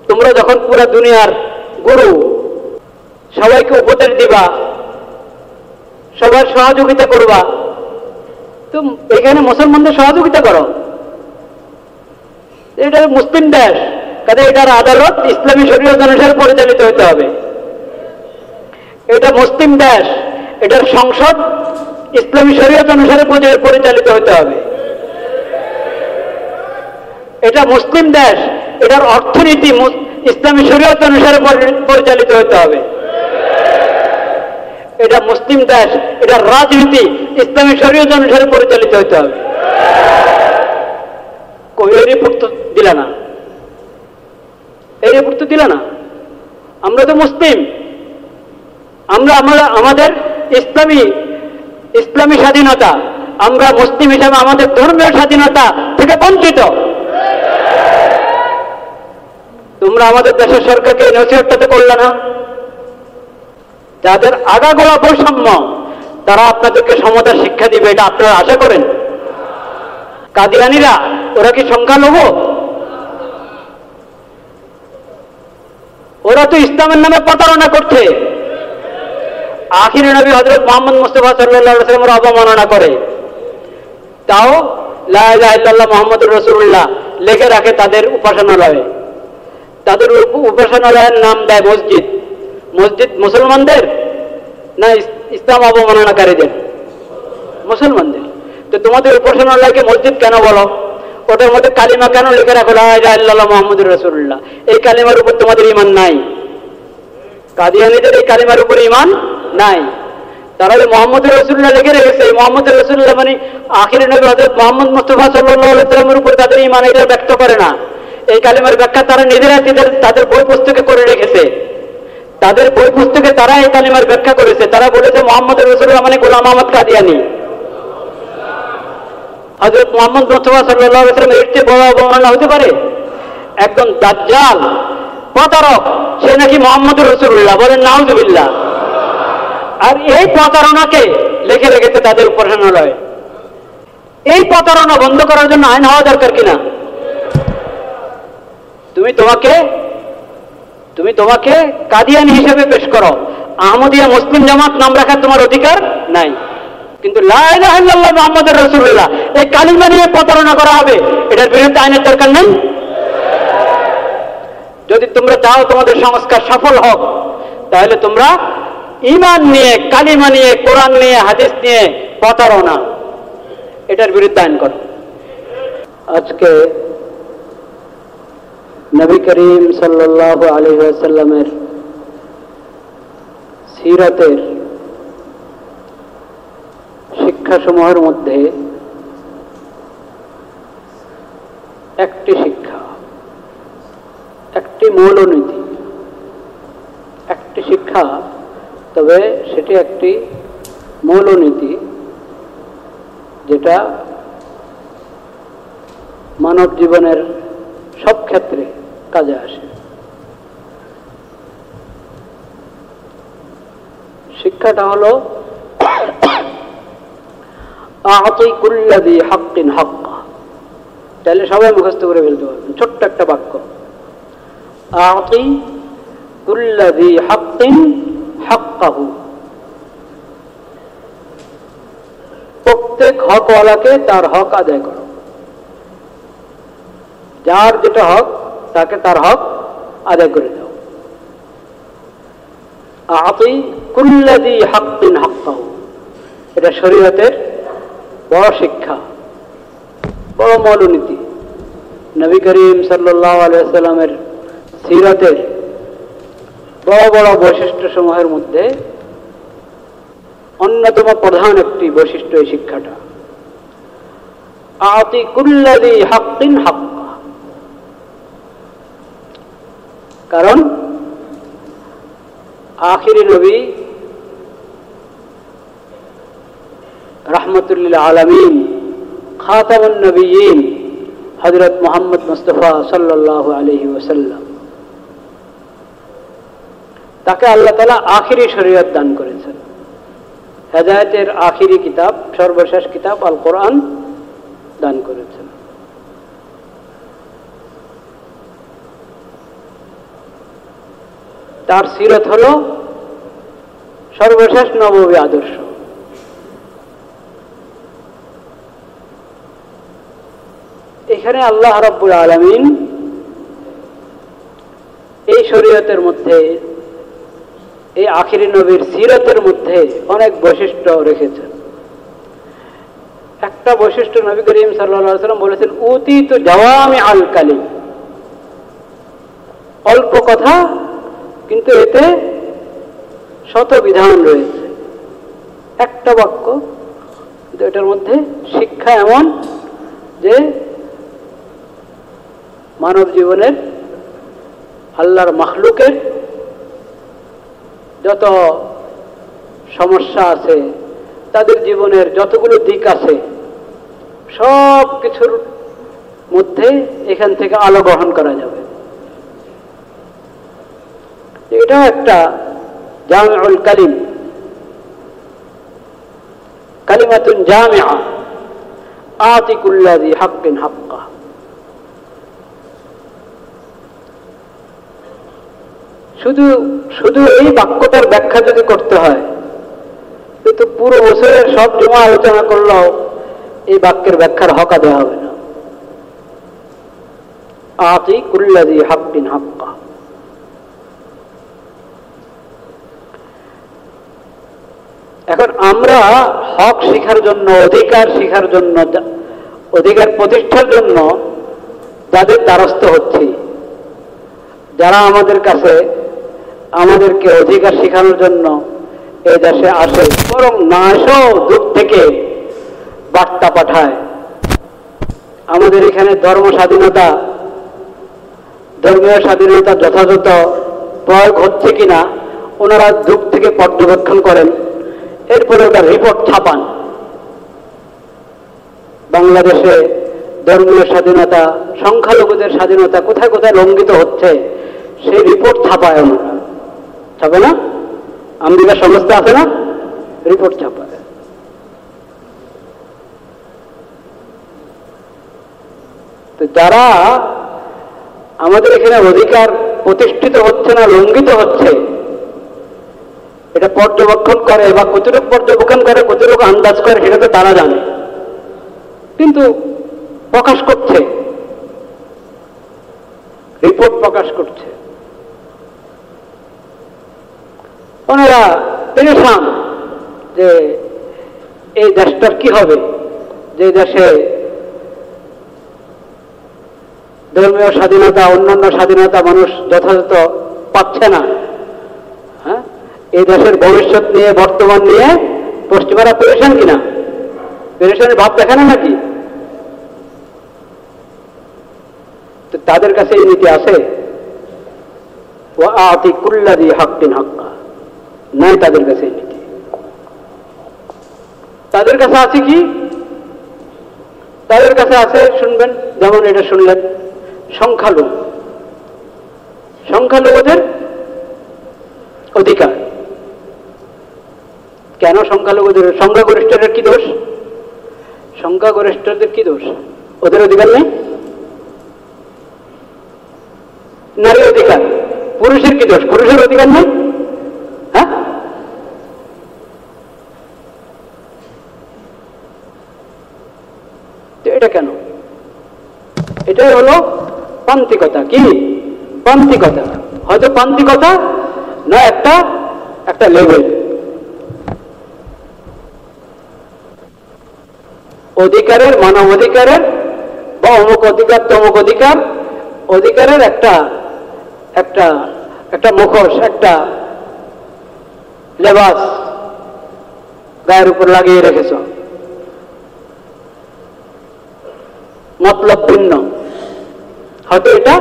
তোমরা যখন পুরো দুনিয়ার গুরু, সবাইকে উপদেশ দিবা, সবার সহযোগিতা করবা, তো এখানে মুসলমানদের সহযোগিতা করো। এটা মুসলিম দেশ, কাজে এটার আদালত ইসলামী শরীয়ত অনুসারে পরিচালিত হতে হবে। এটা মুসলিম দেশ, এটার সংসদ ইসলামী শরীয়ত অনুসারে পরিচালিত হতে হবে। এটা মুসলিম দেশ, এটার অর্থনীতি ইসলামী শরীয়ত অনুসারে পরিচালিত হতে হবে। এটা মুসলিম দেশ, এটার রাজনীতি ইসলামী শরীয়ত অনুসারে পরিচালিত হতে হবে। এই রিপোর্ট তো দিলা না, এই রিপোর্ট তো দিলা না। আমরা তো মুসলিম, আমরা আমাদের ইসলামী স্বাধীনতা, আমরা মুসলিম হিসাবে আমাদের ধর্মীয় স্বাধীনতা থেকে বঞ্চিত। তোমরা আমাদের দেশের সরকারকে নসিহতটা করলে না। যাদের আগাগোড়া বৈষম্য, তারা আপনাদেরকে সমতা শিক্ষা দিবে, এটা আপনারা আশা করেন? কাদিয়ানীরা ওরা কি সংখ্যালঘু? ওরা তো ইসলামের নামে প্রতারণা করছে। আখিরে নবী হযরত মুহাম্মদ মুস্তাফা সাল্লাল্লাহু আলাইহি ওয়াসাল্লামের অবমাননা করে, তাও লা ইলাহা ইল্লাল্লাহ মুহাম্মাদুর রাসূলুল্লাহ লিখে রাখে তাদের উপাসনালয়ে। তাদের উপাসনালয়ের নাম দেয় মসজিদ। মসজিদ মুসলমানদের না ইসলাম অবমাননাকারীদের? মুসলমানদের। তো তোমাদের উপাসনালয়কে মসজিদ কেন বলো? ওটার মধ্যে কালিমা কেন লিখে রাখো লা ইলাহা ইল্লাল্লাহ মুহাম্মাদুর রাসূলুল্লাহ? এই কালিমার উপর তোমাদের ঈমান নাই। কাদিয়ানীদের এই কালিমার উপর ঈমান নাই। তারা যে মুহাম্মদুর রাসূলুল্লাহ লিখে রেখেছে, এই মুহাম্মদুর রাসূলুল্লাহ মানে আখিরে নবী হযরত মুহাম্মদ মুস্তাফা সাল্লাল্লাহু আলাইহি ওয়াসাল্লামের উপর তাদের ঈমান, এটা ব্যক্ত করে না। এই কালিমার ব্যাখ্যা তারা নিজেরা তাদের বই পুস্তকে করে রেখেছে। তাদের বই পুস্তকে তারা এই কালিমার ব্যাখ্যা করেছে। তারা বলেছে মুহাম্মদুর রাসূলুল্লাহ মানে গোলাম আহমদ কাদিয়ানী। হযরত মুহাম্মদ মুস্তাফা সাল্লাল্লাহু আলাইহি ওয়াসাল্লাম এর চেয়ে বড় অবমাননা হতে পারে? একজন দাজ্জাল, প্রতারক, সে নাকি মুহাম্মদুর রাসূলুল্লাহ, বলেন নাউযুবিল্লাহ। আর এই প্রতারণাকে লিখে রেখেছে তাদের উপাসনালয়ে। এই প্রতারণা বন্ধ করার জন্য আইন হওয়া দরকার কিনা? তুমি তোমাকে কাদিয়ানী হিসেবে পেশ করো, আহমদিয়া মুসলিম জামাত নাম রাখার তোমার অধিকার নাই। কিন্তু লা ইলাহা ইল্লাল্লাহ মুহাম্মাদুর রাসূলুল্লাহ এই কালিমা নিয়ে প্রতারণা করা হবে, এটার বিরুদ্ধে আইনের দরকার নেই? যদি তোমরা চাও তোমাদের সংস্কার সফল হোক, তাহলে তোমরা ঈমান নিয়ে, কালিমা নিয়ে, কোরআন নিয়ে, হাদিস নিয়ে প্রতারণা, এটার বিরুদ্ধে আইন করো। আজকে নবী করিম সাল্লাল্লাহু আলাইহি ওয়াসাল্লামের সিরাতের শিক্ষাসমূহের মধ্যে একটি শিক্ষা, একটি মৌলনীতি, একটি শিক্ষা, তবে সেটি একটি মৌলনীতি যেটা মানব জীবনের সব ক্ষেত্রে কাজে আসে। শিক্ষাটা হলো আ'তি কুল্লা যী হাক্কিন হাক্কা। তাহলে সবাই মুখস্থ করে ফেলতে পারবেন, ছোট্ট একটা বাক্য, আ'তি কুল্লা যী হাক্কিন হাক্কাহু। প্রত্যেক হকওয়ালাকে তার হক আদায় করো। যার যেটা হক তাকে তার হক আদায় করে দাও। আ'তি কুল্লা যী হাক্কিন হাক্কাহু, এটা শরীয়তের বড় শিক্ষা, বড় মৌলনীতি। নবী করিম সাল্লাল্লাহু আলাইহি ওয়াসাল্লামের সিরাতের বড় বড় বৈশিষ্ট্য সমূহের মধ্যে অন্যতম প্রধান একটি বৈশিষ্ট্য এই শিক্ষাটা, আ'তি কুল্লা যী হাক্কিন হাক্কা। কারণ আখিরি নবী রাহমাতুল আলামিন, খাতামুন নবিয়্যিন হযরত মুহাম্মদ মুস্তাফা সাল্লাল্লাহু আলাইহি ওয়াসাল্লাম, তাকে আল্লাহ তাআলা আখিরি শরীয়ত দান করেছেন। হেদায়েতের আখিরি কিতাব, সর্বশেষ কিতাব আল কোরআন দান করেছেন। তার সিরত হলো সর্বশেষ নববী আদর্শ। এখানে আল্লাহ রাব্বুল আলামিন এই শরীয়তের মধ্যে, এই আখিরি নবীর সিরতের মধ্যে অনেক বৈশিষ্ট্য রেখেছেন। একটা বৈশিষ্ট্য নবী করিম সাল্লাল্লাহু আলাইহি ওয়াসাল্লাম বলেছেন, উতীতু জাওয়ামি আল কালিম, অল্প কথা কিন্তু এতে শত বিধান রয়েছে। একটা বাক্য কিন্তু এটার মধ্যে শিক্ষা এমন যে মানব জীবনের, আল্লাহর মাখলুকের যত সমস্যা আছে, তাদের জীবনের যতগুলো দিক আছে, সব কিছুর মধ্যে এখান থেকে আলো গ্রহণ করা যাবে। এটা একটা জামিউল কালিম, কালিমাতুন জামিআ আতি কুল্লাযী হাক্কিন হাক্কা। শুধু এই বাক্যটার ব্যাখ্যা যদি করতে হয়, কিন্তু পুরো বছরের সব জমা আলোচনা করলেও এই বাক্যের ব্যাখ্যার হক দেওয়া হবে না। আতি কুল্লাযী হাক্কিন হাক্কা। এখন আমরা হক শিখার জন্য, অধিকার শিখার জন্য, অধিকার প্রতিষ্ঠার জন্য যাদের দ্বারস্থ হচ্ছি, যারা আমাদের কাছে আমাদেরকে অধিকার শিখানোর জন্য এই দেশে আসে, বরং না এসেও দূর থেকে বার্তা পাঠায়, আমাদের এখানে ধর্ম স্বাধীনতা, ধর্মীয় স্বাধীনতা যথাযথ প্রয়োগ হচ্ছে কিনা ওনারা দূর থেকে পর্যবেক্ষণ করেন, এরপরে ওটা রিপোর্ট ছাপান। বাংলাদেশে ধর্মীয় স্বাধীনতা, সংখ্যালঘুদের স্বাধীনতা কোথায় কোথায় লঙ্ঘিত হচ্ছে সেই রিপোর্ট ছাপায় ওনারা। ছাপে না? আমেরিকা সংস্থা আছে না, রিপোর্ট ছাপায়। তো যারা আমাদের এখানে অধিকার প্রতিষ্ঠিত হচ্ছে না, লঙ্ঘিত হচ্ছে, এটা পর্যবেক্ষণ করে বা কতটুকু পর্যবেক্ষণ করে, কতটুকু আন্দাজ করে, সেটা তো তারা জানে, কিন্তু প্রকাশ করছে, রিপোর্ট প্রকাশ করছে। ওনারা পেরেশান যে এই দেশটার কি হবে, যে দেশে ধর্মীয় স্বাধীনতা, অন্যান্য স্বাধীনতা মানুষ যথাযথ পাচ্ছে না। হ্যাঁ, এই দেশের ভবিষ্যৎ নিয়ে, বর্তমান নিয়ে পশ্চিমারা পেরেশান কিনা? পেরেশানের ভাব দেখে না নাকি? তো তাদের কাছে এই নীতি আছে, ওয়া আতি কুল্লাযী হাক্কিন হাক্কা, নাই তাদের কাছে এই নীতি। তাদের কাছে আছে কি? তাদের কাছে আছে, শুনবেন, যেমন এটা শুনলেন, সংখ্যালঘু, সংখ্যালঘুদের অধিকার। কেন সংখ্যালঘুদের? সংখ্যাগরিষ্ঠদের কি দোষ? সংখ্যাগরিষ্ঠদের কি দোষ? ওদের অধিকার নেই? নারী অধিকার। পুরুষের কি দোষ? পুরুষের অধিকার নেই? হ্যাঁ, এটা কেন? এটাই হলো প্রান্তিকতা। কি প্রান্তিকতা? হয়তো প্রান্তিকতা না, একটা লেভেল। অধিকারের, মানব অধিকারের বা অমুক অধিকার, তমুক অধিকার, অধিকারের একটা একটা একটা মুখোশ, একটা লেবাস গায়ের উপর লাগিয়ে রেখেছ, মতলব ভিন্ন। হয়তো এটা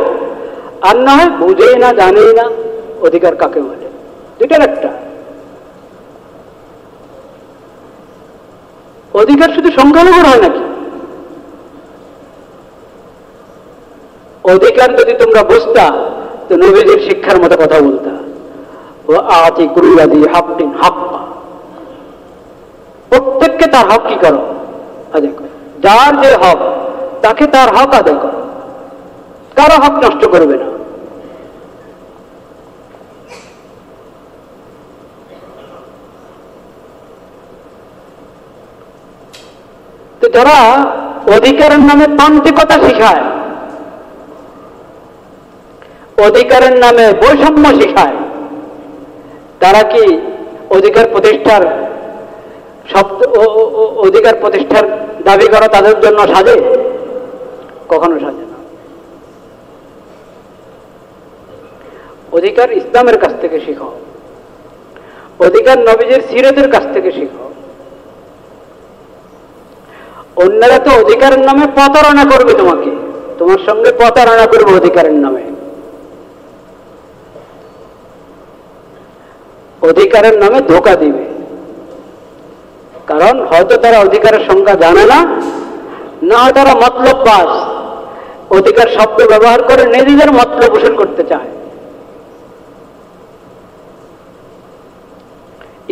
আর না হয় বুঝেই না, জানেই না অধিকার কাকে বলে। দুটার একটা। অধিকার শুধু সংখ্যালঘুর হয় নাকি? অধিকার যদি তোমরা বুঝতা তো নবীজির শিক্ষার মতো কথা বলতা, ও আতি কুল্লাযী হাক্কিন হাক্কা। প্রত্যেককে তার হক কি করো, আদায় করো। যার যে হক তাকে তার হক আদায় করো, কারো হক নষ্ট করবে না। তারা অধিকারের নামে তান্ত্রিকতা শিখায়, অধিকারের নামে বৈষম্য শিখায়। তারা কি অধিকার প্রতিষ্ঠার অধিকার প্রতিষ্ঠার দাবি করা তাদের জন্য সাজে? কখনো সাজে না। অধিকার ইসলামের কাছ থেকে শিখো, অধিকার নবীজির সিরাতের কাছ থেকে শিখো। অন্যরা তো অধিকারের নামে প্রতারণা করবে, তোমার সঙ্গে প্রতারণা করবে অধিকারের নামে। অধিকারের নামে ধোঁকা দিবে, কারণ হয়তো তারা অধিকারের সংজ্ঞা জানে না, না তারা মতলববাজ, অধিকার শব্দ ব্যবহার করে নিজেদের মতলব পোষণ করতে চায়।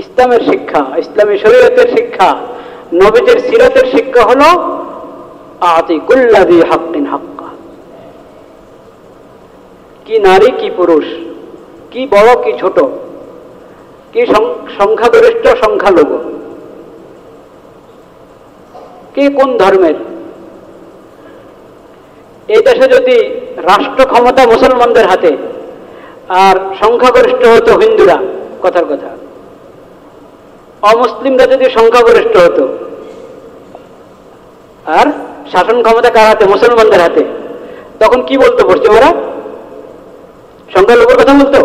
ইসলামের শিক্ষা, ইসলামী শরীয়তের শিক্ষা, নবীজির সিরাতের শিক্ষা হলো আতি কুল্লা যী হাক্কিন হাক্কা। কি নারী কি পুরুষ, কি বড় কি ছোট, কি সংখ্যাগরিষ্ঠ সংখ্যালঘু, কে কোন ধর্মের, এই দেশে যদি রাষ্ট্র ক্ষমতা মুসলমানদের হাতে আর সংখ্যাগরিষ্ঠ হতো হিন্দুরা, কথার কথা, অমুসলিমরা যদি সংখ্যাগরিষ্ঠ হতো আর শাসন ক্ষমতা কার হাতে? মুসলমানদের হাতে, তখন কি বলতো পশ্চিমারা? সংখ্যালঘুর কথা বলতো?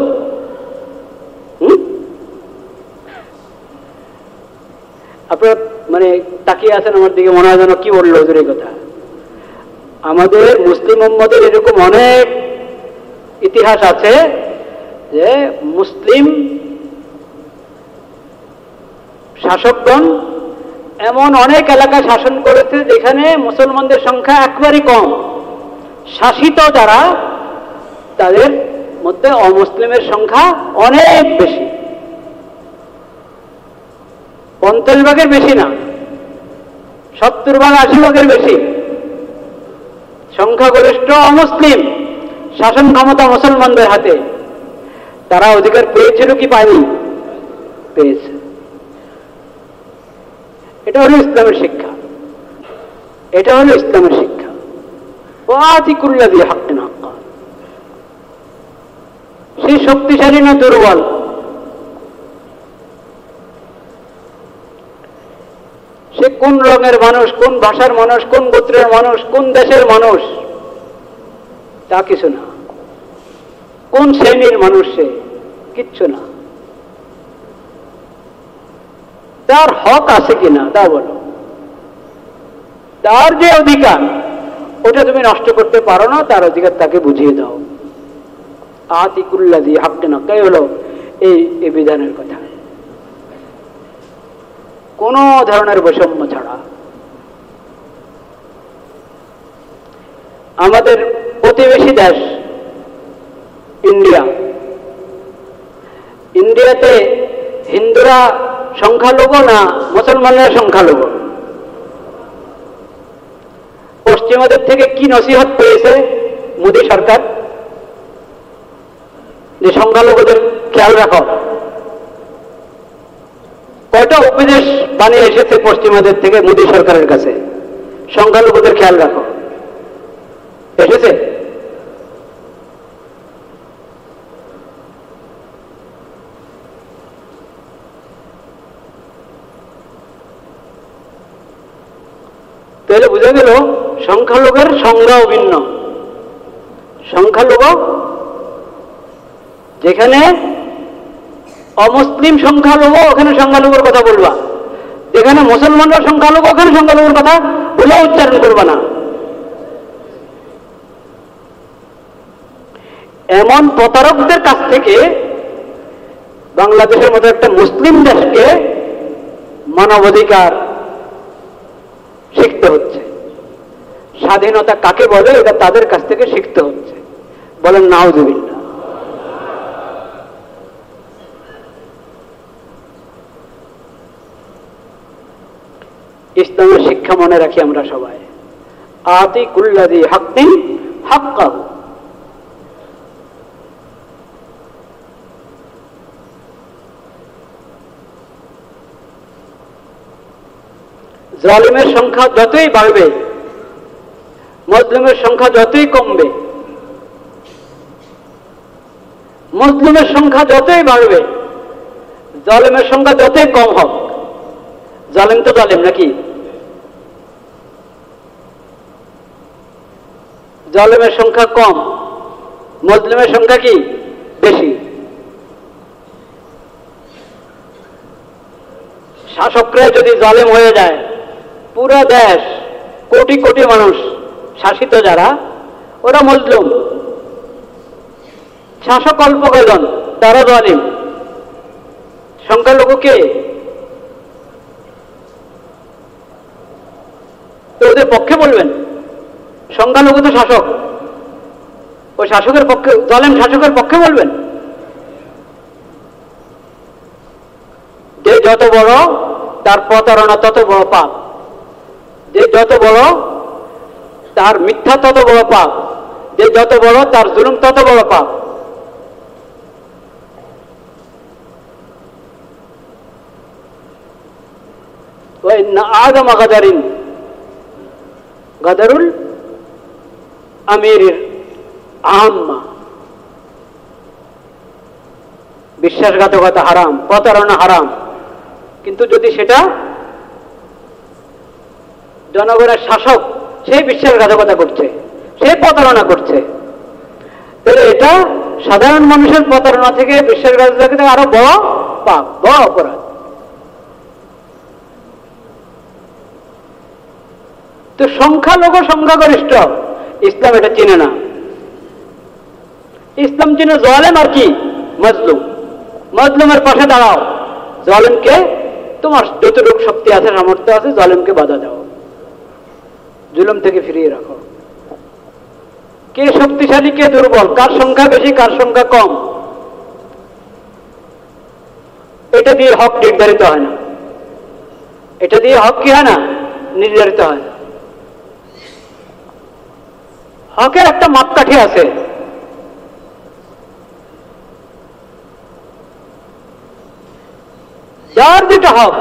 আপনারা মানে তাকিয়ে আছেন আমার দিকে, মনে হয় যেন কি বললো হুজুর এই কথা। আমাদের মুসলিম উম্মতের এরকম অনেক ইতিহাস আছে যে মুসলিম শাসকগণ এমন অনেক এলাকা শাসন করেছে যেখানে মুসলমানদের সংখ্যা একবারই কম, শাসিত যারা তাদের মধ্যে অমুসলিমের সংখ্যা অনেক বেশি, 50 ভাগের বেশি না, 70 ভাগ 80 ভাগের বেশি সংখ্যাগরিষ্ঠ অমুসলিম, শাসন ক্ষমতা মুসলমানদের হাতে। তারা অধিকার পেয়েছিল কি পায়নি? পেয়েছে। এটা হলো ইসলামের শিক্ষা, এটা হলো ইসলামের শিক্ষা। ওয়াতি কুল্লা যী হাক্কিন হাক্কা। সে শক্তিশালী না দুর্বল, সে কোন রঙের মানুষ, কোন ভাষার মানুষ, কোন গোত্রের মানুষ, কোন দেশের মানুষ, তা কিছু না। কোন শ্রেণীর মানুষ সে, কিচ্ছু না। তার হক আছে কিনা তা বলো। তার যে অধিকার, ওটা তুমি নষ্ট করতে পারো না, তার অধিকার তাকে বুঝিয়ে দাও। আতি কুল্লা যী হাক্কিন হাক্কা হলো এই বিধানের কথা। কোন ধরনের বৈষম্য ছাড়া। আমাদের প্রতিবেশী দেশ ইন্ডিয়া, ইন্ডিয়াতে হিন্দুরা সংখ্যালঘু না মুসলমানরা সংখ্যালঘু? পশ্চিমাদের থেকে কি নসিহত পেয়েছে মোদী সরকার? যে সংখ্যালঘুদের খেয়াল রাখো। কয়টা উপদেশ বানিয়ে এসেছে পশ্চিমাদের থেকে মোদী সরকারের কাছে? সংখ্যালঘুদের খেয়াল রাখো, এসেছে? তাহলে বুঝা গেল সংখ্যালঘুর সংজ্ঞাও ভিন্ন। সংখ্যালঘু যেখানে অমুসলিম সংখ্যালঘু, ওখানে সংখ্যালঘুর কথা বলবা। যেখানে মুসলমানরা সংখ্যালঘু, ওখানে সংখ্যালঘুর কথা বলে উচ্চারণ করবা না। এমন প্রতারকদের কাছ থেকে বাংলাদেশের মতো একটা মুসলিম দেশকে মানবাধিকার শিখতে হচ্ছে। স্বাধীনতা কাকে বলে এটা তাদের কাছ থেকে শিখতে হচ্ছে। বলেন নাউজুবিল্লাহ। ইসলামের শিক্ষা মনে রাখি আমরা সবাই। আতি কুল্লা যী হাক্কিন হাক্কাহু। জালিমের সংখ্যা যতই বাড়বে, মজলুমের সংখ্যা যতই কমবে, মজলুমের সংখ্যা যতই বাড়বে, জালিমের সংখ্যা যতই কম হোক, জালিম তো জালিম নাকি? জালিমের সংখ্যা কম, মজলুমের সংখ্যা কি বেশি। শাসকরা যদি জালিম হয়ে যায়, পুরো দেশ, কোটি কোটি মানুষ শাসিত যারা, ওরা মজলুম। শাসক অল্প কজন, তারা জালিম। সংখ্যালঘু কে? তো ওদের পক্ষে বলবেন? সংখ্যালঘু তো শাসক, ওই শাসকের পক্ষে, জালিম শাসকের পক্ষে বলবেন? যে যত বড় তার প্রতারণা তত বড় পাপ, যে যত বড় তার মিথ্যা তত বড় পাপ, যে যত বড় তার জুলুম তত বড় পাপ। আযম গাদারিন গাদারুল আমিরের আম্মা। বিশ্বাসঘাতকতা হারাম, প্রতারণা হারাম, কিন্তু যদি সেটা জনগণের শাসক, সেই বিশ্বাসঘাতকতা করছে, সে প্রতারণা করছে, তাহলে এটা সাধারণ মানুষের প্রতারণা থেকে, বিশ্বাসঘাতকতা থেকে আরো বড় পাপ, বড় অপরাধ। তো সংখ্যালঘু সংখ্যাগরিষ্ঠ, ইসলাম এটা চিনে না। ইসলাম চিনে জালেম আর কি মজলুম। মজলুমের পাশে দাঁড়াও, জালেমকে তোমার যতটুকু শক্তি আছে, সামর্থ্য আছে, জালেমকে বাধা দাও, জুলুম থেকে ফিরিয়ে রাখো। কে শক্তিশালী, কে দুর্বল, কার সংখ্যা বেশি, কার সংখ্যা কম, এটা দিয়ে হক নির্ধারিত হয় না। এটা দিয়ে হক কি হয় না? নির্ধারিত হয় না। হকের একটা মাপকাঠি আছে। যার যেটা হক,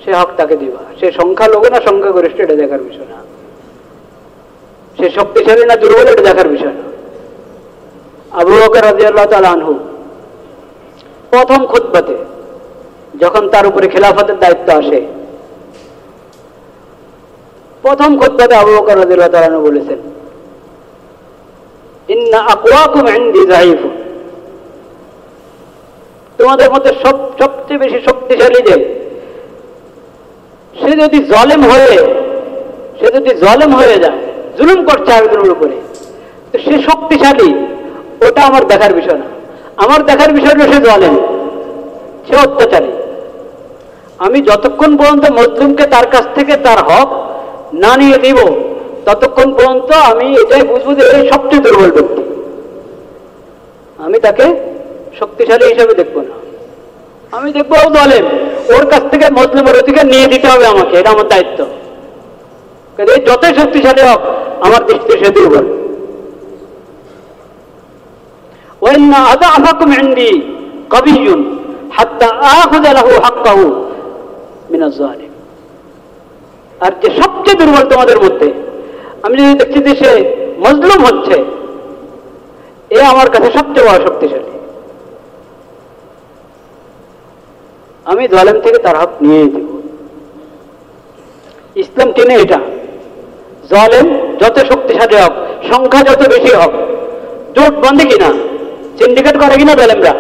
সে হক তাকে দিবা। সে সংখ্যালঘু না সংখ্যাগরিষ্ঠ, এটা দেখার বিষয় না। সে শক্তিশালী না দুর্বল, এটা দেখার বিষয় না। আবু বকর রাদিয়াল্লাহু তাআলা আনহু প্রথম খুতবাতে, যখন তার উপরে খেলাফতের দায়িত্ব আসে, প্রথম খুতবাতে আবু বকর রাদিয়াল্লাহু তাআলা আনহু বলেছেন, ইন্না আকওয়াকুম ইনদি যায়িফুন। তোমাদের মধ্যে সবচেয়ে বেশি শক্তিশালী যে, সে যদি জালেম হয়ে যায়, জুলুম করছে আরেকজনের উপরে, তো সে শক্তিশালী, ওটা আমার দেখার বিষয় না। আমার দেখার বিষয় হলো সে জালেম, সে অত্যাচারী। আমি যতক্ষণ পর্যন্ত মজলুমকে তার কাছ থেকে তার হক না নিয়ে দিব, ততক্ষণ পর্যন্ত আমি এটাই বুঝবো যে এই সবচেয়ে দুর্বল ব্যক্তি। আমি তাকে শক্তিশালী হিসেবে দেখবো না, আমি দেখবো ও জালেম, ওর কাছ থেকে মজলুমের অধিকার নিয়ে দিতে হবে আমাকে, এটা আমার দায়িত্ব। যতই শক্তিশালী হোক, আমার দৃষ্টিতে সে দুর্বল। ওয়াইন্না আযআফাকুম ইনদি কাবিয়্যুন হাত্তা আখুযা লাহু হাক্কাহু মিনাজ জালিম। আর যে সবচেয়ে দুর্বল তোমাদের মধ্যে, আমি যদি দেখছি যে সে মজলুম হচ্ছে, এ আমার কাছে সবচেয়ে বড় শক্তিশালী, আমি জালেম থেকে তার হক নিয়ে দেব। ইসলাম কেনে এটা। জালেম যত শক্তিশালী হোক, সংখ্যা যত বেশি হোক, জোট বন্ধে কিনা, সিন্ডিকেট করে কিনা, জালেমরা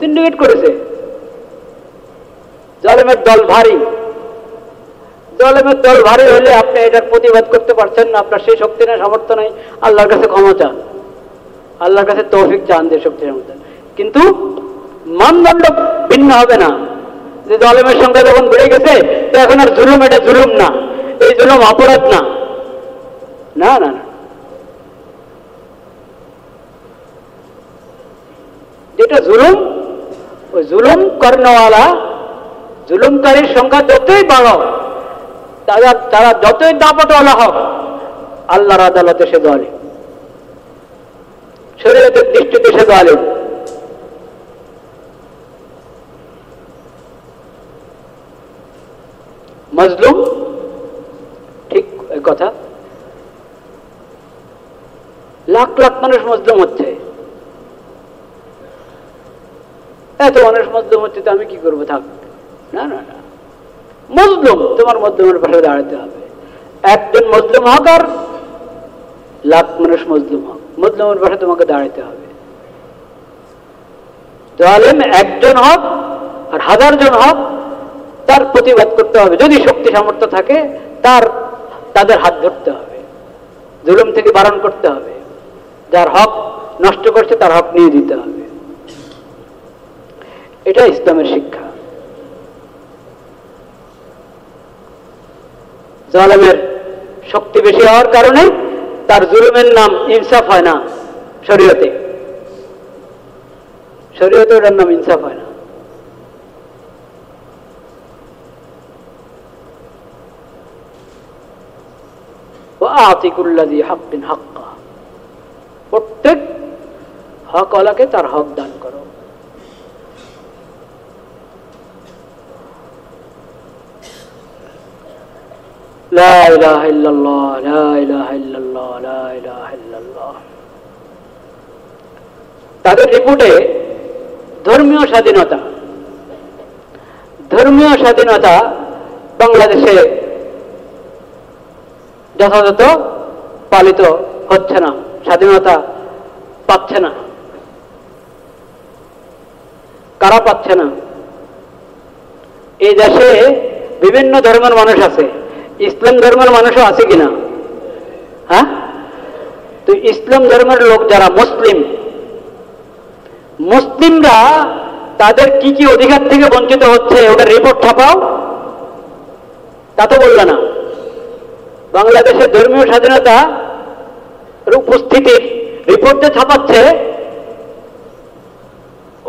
সিন্ডিকেট করেছে। জালেমের দল ভারী, জালেমের দল ভারী হলে আপনি এটার প্রতিবাদ করতে পারছেন না, আপনার সেই শক্তি নেই, সামর্থ্য নেই। আল্লাহর কাছে ক্ষমা চান, আল্লাহর কাছে তৌফিক চান, যে শক্তি সামর্থ্য। কিন্তু মানদণ্ড ভিন্ন হবে না, যে জালেমের সংখ্যা যখন বেড়ে গেছে, তো এখন আর জুলুম, এটা জুলুম না, এই জুলুম অপরাধ না, না না না। যেটা জুলুম, ওই জুলুম কর্ণওয়ালা, জুলুমকারীর সংখ্যা যতই বাড়ো, তারা যতই দাপটওয়ালা হোক, আল্লাহর আদালতে সে জালিম, শরীয়তের দৃষ্টিতে সে জালিম। মজলুম লাখ লাখ মানুষ মজলুম হচ্ছে, এত মানুষ মজলুম হচ্ছে, তো আমি কি করবো, থাক। না না না, মজলুম তোমার মজলুমের পাশে দাঁড়াতে হবে। একজন মজলুম হোক আর লাখ মানুষ মজলুম হোক, মজলুমের পাশে তোমাকে দাঁড়াতে হবে। জালেম একজন হোক আর হাজার জন হোক, তার প্রতিবাদ করতে হবে। যদি শক্তি সামর্থ্য থাকে তাদের হাত ধরতে হবে, জুলুম থেকে বারণ করতে হবে। যার হক নষ্ট করছে তার হক নিয়ে দিতে হবে। এটা ইসলামের শিক্ষা। জালেমের শক্তি বেশি হওয়ার কারণে তার জুলুমের নাম ইনসাফ হয় না শরীয়তে। শরীয়তে ওটার নাম ইনসাফ হয় না। প্রত্যেক হকওয়ালাকে তার হক দান করো। লা ইলাহা ইল্লাল্লাহ, লা ইলাহা ইল্লাল্লাহ, লা ইলাহা ইল্লাল্লাহ। তাদের রিপোর্টে ধর্মীয় স্বাধীনতা বাংলাদেশে যথাযথ পালিত হচ্ছে না, স্বাধীনতা পাচ্ছে না। কারা পাচ্ছে না? এই দেশে বিভিন্ন ধর্মের মানুষ আছে, ইসলাম ধর্মের মানুষও আছে কিনা? হ্যাঁ, তো ইসলাম ধর্মের লোক যারা মুসলিমরা তাদের কি কি অধিকার থেকে বঞ্চিত হচ্ছে ওটা রিপোর্ট ছাপাও, তা তো বলল না। বাংলাদেশের ধর্মীয় স্বাধীনতা উপস্থিতির রিপোর্টে ছাপাচ্ছে,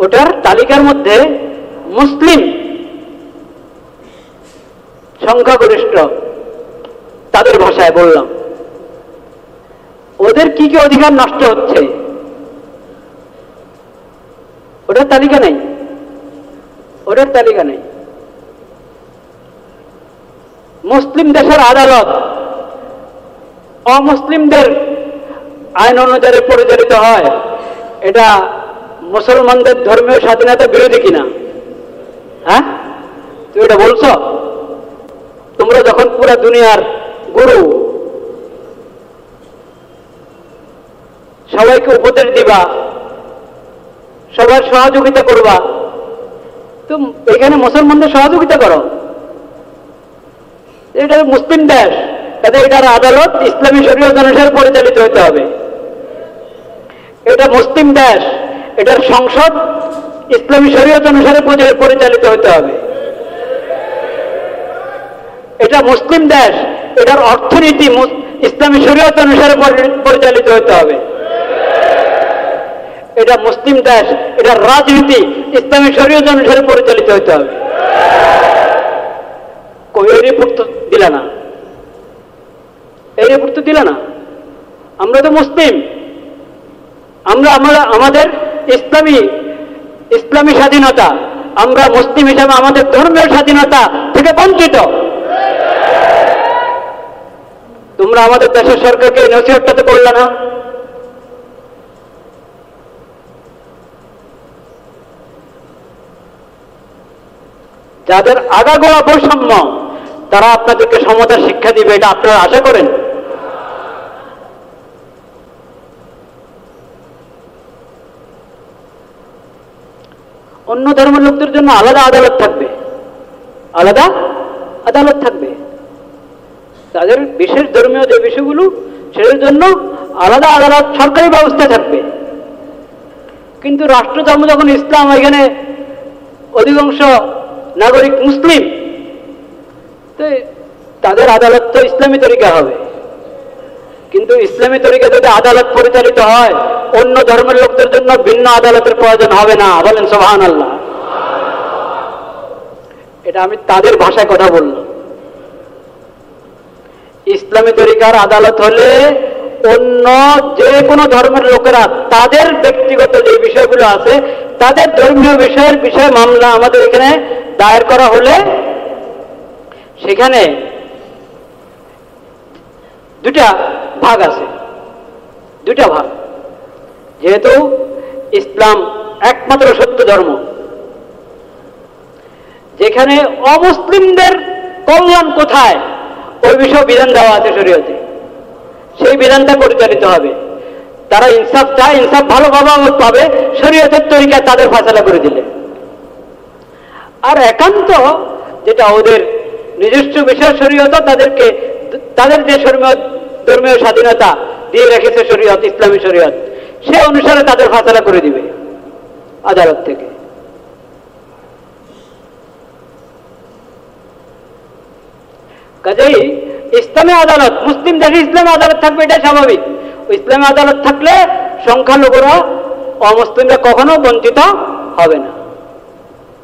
ওটার তালিকার মধ্যে মুসলিম সংখ্যাগরিষ্ঠ, তাদের ভাষায় বললাম, ওদের কি কি অধিকার নষ্ট হচ্ছে ওটার তালিকা নেই, ওটার তালিকা নেই। মুসলিম দেশের আদালত অমুসলিমদের আইন অনুযায়ী পরিচালিত হয়, এটা মুসলমানদের ধর্মীয় স্বাধীনতা বিরোধী কিনা? হ্যাঁ, তুমি এটা বলছো? তোমরা যখন পুরো দুনিয়ার গুরু, সবাইকে উপদেশ দিবা, সবার সহযোগিতা করবা, তো এখানে মুসলমানদের সহযোগিতা করো। এটা মুসলিম দেশ, এটার আদালত ইসলামী শরীয়ত অনুসারে পরিচালিত হতে হবে। এটা মুসলিম দেশ, এটার সংসদ ইসলামী শরীয়ত অনুসারে পরিচালিত হতে হবে। এটা মুসলিম দেশ, এটার অর্থনীতি ইসলামী শরীয়ত অনুসারে পরিচালিত হতে হবে। এটা মুসলিম দেশ, এটার রাজনীতি ইসলামী শরীয়ত অনুসারে পরিচালিত হতে হবে। এই রিপোর্ট তো দিল না, এই রিপোর্ট তো দিল না। আমরা তো মুসলিম, আমরা আমাদের ইসলামী স্বাধীনতা, আমরা মুসলিম হিসাবে আমাদের ধর্মীয় স্বাধীনতা থেকে বঞ্চিত। তোমরা আমাদের দেশের সরকারকে নসিহতটা তো করলে না। যাদের আগাগোড়া বৈষম্য, তারা আপনাদেরকে সমতা শিক্ষা দিবে, এটা আপনারা আশা করেন? অন্য ধর্মের লোকদের জন্য আলাদা আদালত থাকবে, আলাদা আদালত থাকবে। তাদের বিশেষ ধর্মীয় যে বিষয়গুলো, সেটার জন্য আলাদা আদালত, সরকারি ব্যবস্থা থাকবে। কিন্তু রাষ্ট্র ধর্ম যখন ইসলাম, এখানে অধিকাংশ নাগরিক মুসলিম, তো তাদের আদালত তো ইসলামী তরিকা হবে। কিন্তু ইসলামী তরিকা যদি আদালত পরিচালিত হয়, অন্য ধর্মের লোকদের জন্য ভিন্ন আদালতের প্রয়োজন হবে না। বলেন সুবহানাল্লাহ। এটা আমি তাদের ভাষায় কথা বললাম। ইসলামী তরিকার আদালত হলে অন্য যে কোনো ধর্মের লোকেরা তাদের ব্যক্তিগত যে বিষয়গুলো আছে, তাদের ধর্মীয় বিষয়ে মামলা আমাদের এখানে দায়ের করা হলে সেখানে দুটা ভাগ আছে, দুটা ভাগ। যেহেতু ইসলাম একমাত্র সত্য ধর্ম, যেখানে অমুসলিমদের কল্যাণ কোথায় ওই বিষয়ে বিধান দেওয়া আছে শরীয়তে, সেই বিধানটা পরিচালিত হবে। তারা ইনসাফ চায়, ইনসাফ ভালোভাবে পাবে শরীয়তের তরিকায় তাদের ফয়সালা করে দিলে। আর একান্ত যেটা ওদের নিজস্ব বিষয় শরীয়ত, তাদেরকে তাদের যে ধর্মীয় স্বাধীনতা দিয়ে রেখেছে শরীয়ত, ইসলামী শরীয়ত, সে অনুসারে তাদের ফয়সালা করে দিবে আদালত থেকে। কাজেই ইসলামী আদালত, মুসলিম দেশে ইসলামী আদালত থাকবে, এটা স্বাভাবিক। ইসলামী আদালত থাকলে সংখ্যালঘুরা, অমুসলিমরা কখনো বঞ্চিত হবে না,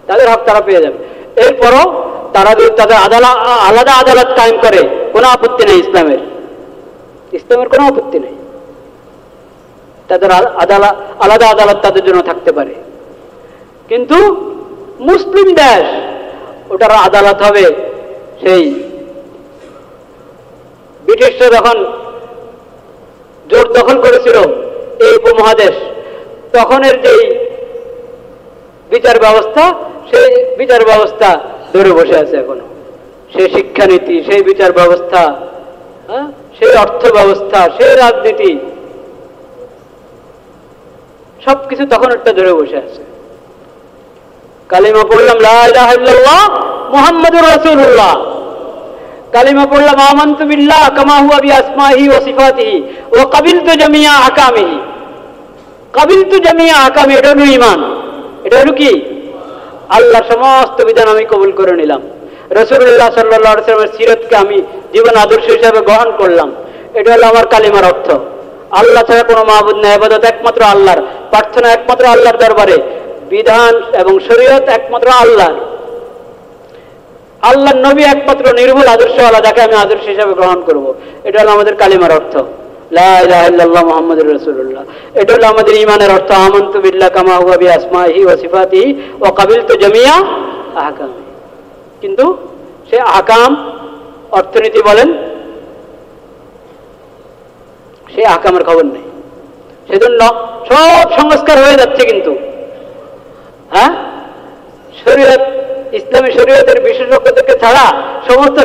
তাদের হক তারা পেয়ে যাবে। এরপরও তারা যদি তাদের আলাদা আদালত কায়েম করে, কোনো আপত্তি নেই ইসলামের কোনো আপত্তি নেই। তাদের আলাদা আদালত তাদের জন্য থাকতে পারে। কিন্তু মুসলিম দেশ, ওটার আদালত হবে সেই ব্রিটিশরা যখন জোর দখল করেছিল এই উপমহাদেশ, তখনের যেই বিচার ব্যবস্থা, সেই বিচার ব্যবস্থা ধরে বসে আছে এখনো। সেই শিক্ষানীতি, সেই বিচার ব্যবস্থা, সেই অর্থ ব্যবস্থা, সেই রাজনীতি, সবকিছু তখন একটা ধরে বসে আছে। কালিমা পড়লাম লা ইলাহা ইল্লাল্লাহ মুহাম্মাদুর রাসূলুল্লাহ, কালিমা পড়লাম আমানতু বিল্লাহ কামা হুয়া বিআসমাইহি ওয়া সিফাতিহি ওয়া কাবিলতু জামিয়া আহকামিহি। কাবিলতু জামিয়া আহকামি, এটা হলো ঈমান। এটা হলো কি? আল্লাহর সমস্ত বিধান আমি কবুল করে নিলাম, রাসূলুল্লাহ সাল্লাল্লাহু আলাইহি ওয়াসাল্লামের সিরাতকে আমি জীবন আদর্শ হিসেবে গ্রহণ করলাম। এটা হলো আমার কালিমার অর্থ। আল্লাহ ছাড়া কোনো মাবুদ নেই, ইবাদত একমাত্র আল্লাহর, প্রার্থনা একমাত্র আল্লাহর দরবারে, বিধান এবং শরীয়ত একমাত্র আল্লাহর। আল্লাহর নবী একমাত্র নির্ভুল আদর্শওয়ালা, যাকে আমি আদর্শ হিসেবে গ্রহণ করব। এটা হলো আমাদের কালিমার অর্থ, লা ইলাহা ইল্লাল্লাহ মুহাম্মাদুর রাসূলুল্লাহ। এটা হলো আমাদের ঈমানের অর্থ, আমানতু বিল্লাহ কামা হুয়া বিআসমাইহি ওয়া সিফাতিহি ওয়া কাবিলতু জামিয়া আহকামি। কিন্তু সে আহকাম, অর্থনীতি বলেন, সে আহকামের খবর নেই। সেজন্য সব সংস্কার হয়ে যাচ্ছে, কিন্তু শরীয়ত, ইসলামী শরীয়তের বিশেষজ্ঞদেরকে ছাড়া সমস্ত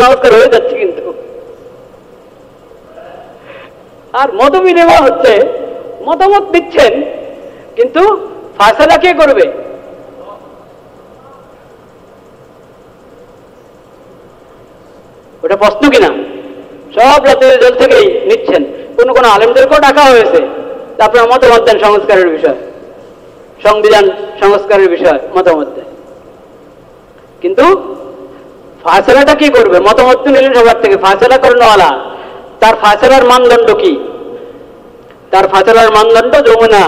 সংস্কার হয়ে যাচ্ছে। কিন্তু আর মত বিনিময় হচ্ছে, মতামত দিচ্ছেন, কিন্তু ফায়সালা কে করবে? ওটা প্রশ্ন কিনা? সব রাতের জল থেকেই নিচ্ছেন। কোন কোন আলেমদেরকেও ডাকা হয়েছে, আপনার মতামত দেন সংস্কারের বিষয়, সংবিধান সংস্কারের বিষয় মতামত দেন। কিন্তু ফায়সালাটা কি করবে? মতামত তো নিলেন সবার থেকে, ফায়সালা করেনওয়ালা, তার ফায়সালার মানদণ্ড কি? তার ফায়সালার মানদণ্ড যমুনা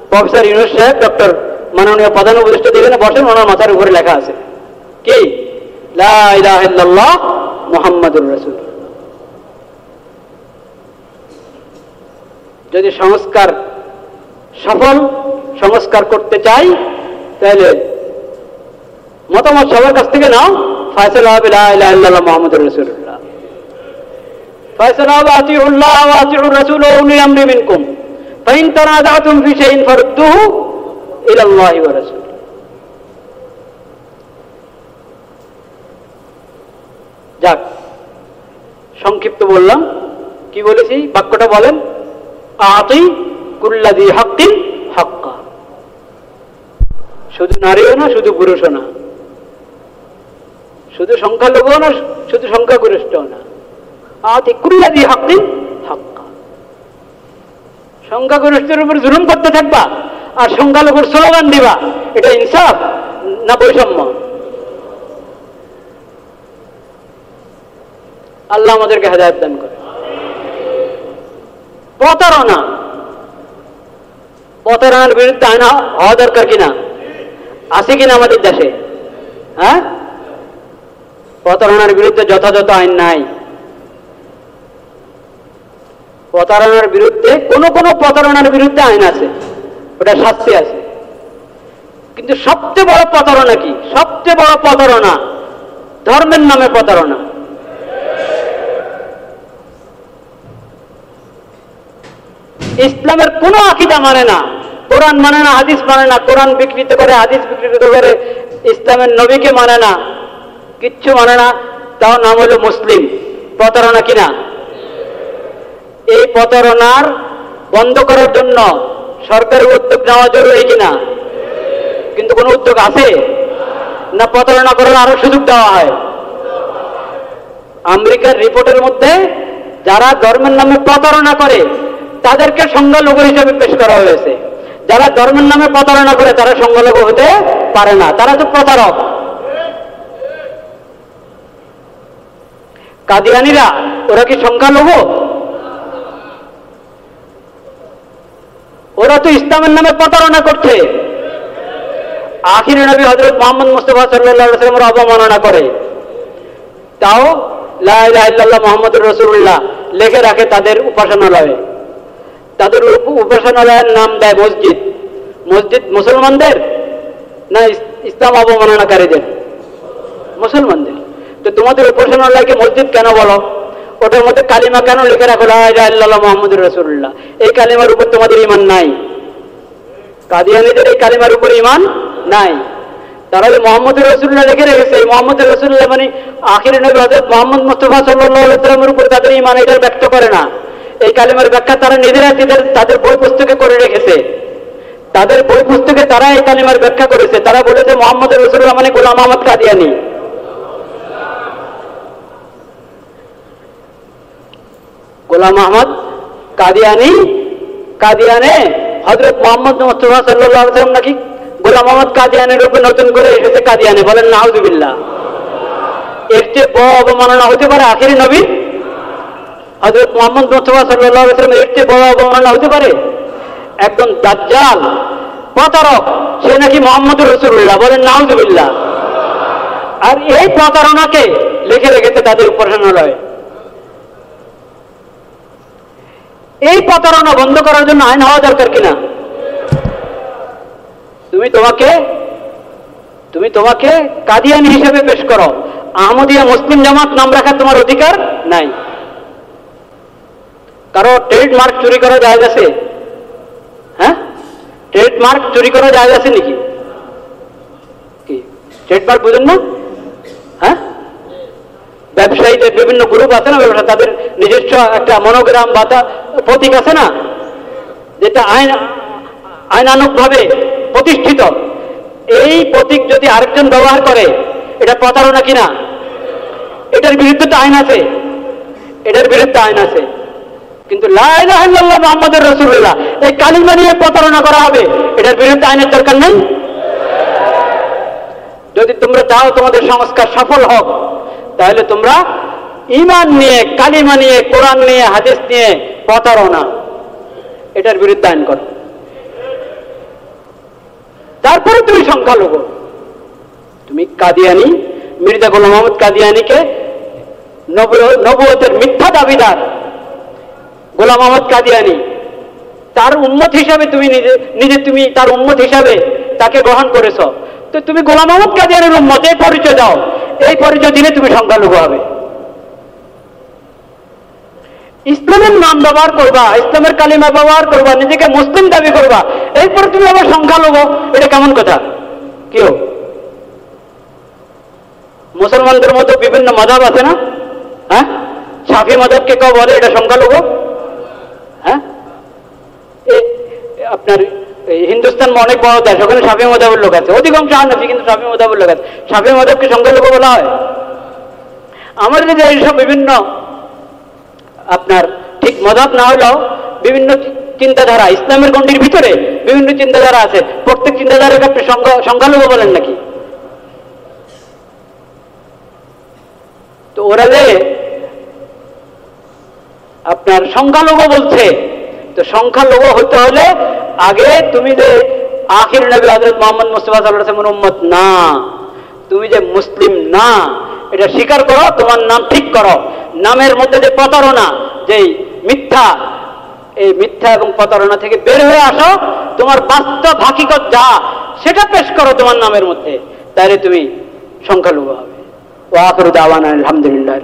প্রফেসর ইউনূস সাহেব, ডক্টর মাননীয় প্রধান উপদেষ্টা যেখানে বসেন, ওনার মাথার উপরে লেখা আছে কি? লা ইলাহা ইল্লাল্লাহ মুহাম্মাদুর রাসূলুল্লাহ। যদি সংস্কার সফল সংস্কার করতে চাই, তাহলে মতামত সবার কাছ থেকে নাও, ফায়সালা হবে লা ইলাহা ইল্লাল্লাহ মুহাম্মাদুর রাসূলুল্লাহ। ফায়সালা হবে আতিউল্লাহ ওয়া আতিউর রাসূল ওয়া উলিল আমরি মিনকুম ফাইন তানাযাতুম ফি শাইইন ফারুদ্দুহু ইলাল্লাহি ওয়া রাসূল। যাক, সংক্ষিপ্ত বললাম। কি বলেছি? বাক্যটা বলেন, আতি কুল্লাযী হাক্কিন হাক্কা। শুধু নারীও না, শুধু পুরুষও না, শুধু সংখ্যালঘুও না, শুধু সংখ্যাগরিষ্ঠও না, আতি কুল্লাযী হাক্কিন হাক্কা। সংখ্যাগরিষ্ঠের উপর জুলুম করতে থাকবা আর সংখ্যালঘুর স্লোগান দিবা, এটা ইনসাফ না বৈষম্য? আল্লাহ আমাদেরকে হেদায়েত দান করে। প্রতারণা, প্রতারণার বিরুদ্ধে আইন হওয়া দরকার কিনা? আছে কিনা আমাদের দেশে? প্রতারণার বিরুদ্ধে যথাযথ আইন নাই। প্রতারণার বিরুদ্ধে কোন প্রতারণার বিরুদ্ধে আইন আছে, ওটা শাস্তি আছে। কিন্তু সবচেয়ে বড় প্রতারণা কি? সবচেয়ে বড় প্রতারণা ধর্মের নামে প্রতারণা। ইসলামের কোনো আকীদা মানে না, কোরআন মানে না, হাদিস মানে না, কোরআন বিকৃত করে, হাদিস বিকৃত করে, ইসলামের নবীকে মানে না, কিচ্ছু মানে না, তাও নাম হলো মুসলিম। প্রতারণা কিনা? এই প্রতারণার বন্ধ করার জন্য সরকারের উদ্যোগ নেওয়া জরুরি কিনা? কিন্তু কোনো উদ্যোগ আছে না? প্রতারণা করার আরো সুযোগ দেওয়া হয়। আমেরিকার রিপোর্টের মধ্যে যারা ধর্মের নামে প্রতারণা করে তাদেরকে সংখ্যালঘু হিসেবে পেশ করা হয়েছে। যারা ধর্মের নামে প্রতারণা করে তারা সংখ্যালঘু হতে পারে না, তারা তো প্রতারক। কাদিয়ানীরা ওরা কি সংখ্যালঘু? ওরা তো ইসলামের নামে প্রতারণা করছে। আখির নবী হযরত মুহাম্মদ মুস্তাফা সাল্লাল্লাহু আলাইহি ওয়াসাল্লামের অবমাননা করে, তাও লা ইলাহা ইল্লাল্লাহ মুহাম্মাদুর রাসূলুল্লাহ লিখে রাখে তাদের উপাসনালয়ে। তাদের উপাসনালয়ের নাম দেয় মসজিদ। মসজিদ মুসলমানদের না ইসলাম অবমাননাকারীদের? মুসলমানদের। তো তোমাদের উপাসনালয়কে মসজিদ কেন বলো? ওটার মধ্যে কালিমা কেন লিখে রাখো লা ইলাহা ইল্লাল্লাহ মুহাম্মাদুর রাসূলুল্লাহ? এই কালিমার উপর তোমাদের ঈমান নাই। কাদিয়ানীদের এই কালিমার উপর ঈমান নাই। তারা যে মুহাম্মদুর রাসূলুল্লাহ লিখে রেখেছে, এই মুহাম্মদুর রাসূলুল্লাহ মানে আখিরের নবী হযরত মুহাম্মদ মুস্তাফা সাল্লাল্লাহু আলাইহি ওয়াসাল্লামের উপর তাদের ঈমান এটা ব্যক্ত করে না। এই কালিমার ব্যাখ্যা তারা নিজেরা তাদের বই পুস্তকে করে রেখেছে। তাদের বই পুস্তকে তারা এই কালিমার ব্যাখ্যা করেছে। তারা বলেছে মুহাম্মদুর রাসূলুল্লাহ মানে গোলাম আহমদ কাদিয়ানী। গোলাম আহমদ কাদিয়ানী, কাদিয়ানে হযরত মুহাম্মদ মুস্তাফা সাল্লাল্লাহু আলাইহি ওয়াসাল্লাম নাকি গোলাম আহমদ কাদিয়ানের উপর নতুন করে এসেছে কাদিয়ানে। বলেন নাউযুবিল্লাহ। এর চেয়ে বড় অবমাননা হতে পারে আখিরি নবী হযরত মুহাম্মদ মুস্তাফা সাল্লাল্লাহু আলাইহি ওয়াসাল্লাম? এর চেয়ে বড় অবমাননা হতে পারে? একদম দাজ্জাল প্রতারক সে নাকি মুহাম্মদুর রাসূলুল্লাহ। বলেন নাউযুবিল্লাহ। আর এই প্রতারণাকে লিখে রেখেছে তাদের উপাসনালয়ে। এই প্রতারণা বন্ধ করার জন্য আইন হওয়া দরকার কিনা? তুমি তোমাকে কাদিয়ানী হিসেবে পেশ করো, আহমদিয়া মুসলিম জামাত নাম রাখার তোমার অধিকার নাই। কারো ট্রেডমার্ক চুরি করা জায়েজ আছে? হ্যাঁ, ট্রেডমার্ক চুরি করা জায়েজ আছে নাকি? কি ট্রেডমার্ক বুঝেন না? হ্যাঁ, ব্যবসায়ীদের বিভিন্ন গ্রুপ আছে না, ব্যবসা, তাদের নিজস্ব একটা মনোগ্রাম বা প্রতীক আছে না, যেটা আইনানুগভাবে প্রতিষ্ঠিত। এই প্রতীক যদি আরেকজন ব্যবহার করে এটা প্রতারণা কিনা? এটার বিরুদ্ধে তো আইন আছে, এটার বিরুদ্ধে আইন আছে। কিন্তু লা ইলাহা ইল্লাল্লাহ মুহাম্মাদুর রাসূলুল্লাহ এই কালিমা নিয়ে প্রতারণা করা হবে, এটার বিরুদ্ধে আইনের দরকার নেই। যদি তোমরা চাও তোমাদের সংস্কার সফল হোক, তাহলে তোমরা ঈমান নিয়ে, কালিমা নিয়ে, কোরআন নিয়ে, হাদিস নিয়ে প্রতারণা, এটার বিরুদ্ধে আইন করো। তারপরে তুমি সংখ্যালঘু। তুমি কাদিয়ানী, মির্জা গোলাম আহমদ কাদিয়ানীকে নবুয়তের মিথ্যা দাবিদার গোলাম আহমদ কাদিয়ানী, তার উম্মত হিসাবে তুমি তুমি তার উম্মত হিসাবে তাকে গ্রহণ করেছ। তো তুমি গোলাম আহমদ কাদিয়ানীর উম্মত, এই পরিচয় দাও। এই পরিচয় দিলে তুমি সংখ্যালঘু হবে। ইসলামের নাম ব্যবহার করবা, ইসলামের কালিমা ব্যবহার করবা, নিজেকে মুসলিম দাবি করবা, এরপরে তুমি আবার সংখ্যালঘু, এটা কেমন কথা? কেউ মুসলমানদের মধ্যে বিভিন্ন মাযহাব আছে না? হ্যাঁ, শাফি মাযহাবকে কেউ বলে এটা সংখ্যালঘু? হ্যাঁ, আপনার হিন্দুস্তান অনেক বড় দেশ, ওখানে শাফি মাযহাবের লোক আছে, অধিকাংশ হানাফি, কিন্তু শাফি মাযহাবের লোক আছে। শাফি মাযহাবকে সংখ্যালঘু বলা হয়? আমাদের যে এইসব বিভিন্ন আপনার ঠিক মাযহাব না হলেও বিভিন্ন চিন্তাধারা, ইসলামের গণ্ডির ভিতরে বিভিন্ন চিন্তাধারা আছে, প্রত্যেক চিন্তাধারাকে আপনি সংখ্যালঘু বলেন নাকি? তো ওরা যে আপনার সংখ্যালঘু বলছে, তো সংখ্যালঘু হতে হলে আগে তুমি যে আখির নবী হযরত মুহাম্মদ মুস্তাফা সাল্লাল্লাহু আলাইহি ওয়াসাল্লামের উম্মত না, তুমি যে মুসলিম না, এটা স্বীকার করো, তোমার নাম ঠিক করো। নামের মধ্যে যে প্রতারণা, যে মিথ্যা, এই মিথ্যা এবং প্রতারণা থেকে বের হয়ে আসো, তোমার বাস্তব হাকিকত যা সেটা পেশ করো তোমার নামের মধ্যে, তাহলে তুমি সংখ্যালঘু হবে। ওয়া আখিরু দাওয়ানা আলহামদুলিল্লাহ।